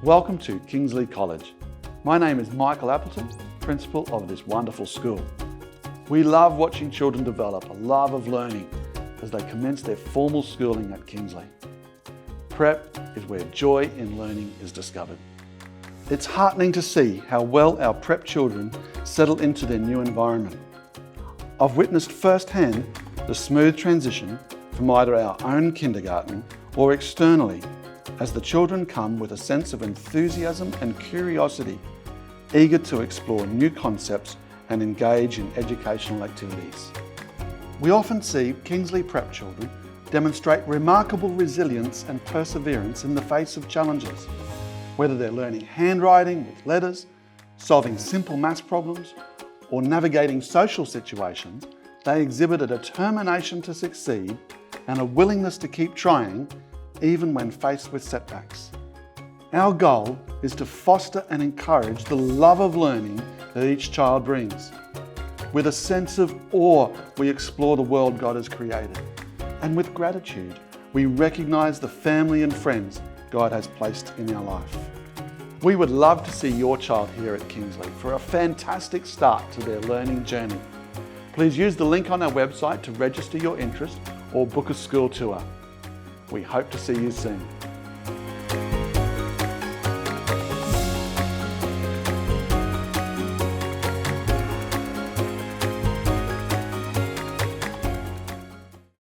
Welcome to Kingsley College. My name is Michael Appleton, principal of this wonderful school. We love watching children develop a love of learning as they commence their formal schooling at Kingsley. Prep is where joy in learning is discovered. It's heartening to see how well our prep children settle into their new environment. I've witnessed firsthand the smooth transition from either our own kindergarten or externally as the children come with a sense of enthusiasm and curiosity, eager to explore new concepts and engage in educational activities. We often see Kingsley Prep children demonstrate remarkable resilience and perseverance in the face of challenges. Whether they're learning handwriting with letters, solving simple maths problems, or navigating social situations, they exhibit a determination to succeed and a willingness to keep trying even when faced with setbacks. Our goal is to foster and encourage the love of learning that each child brings. With a sense of awe, we explore the world God has created. And with gratitude, we recognise the family and friends God has placed in our life. We would love to see your child here at Kingsley for a fantastic start to their learning journey. Please use the link on our website to register your interest or book a school tour. We hope to see you soon.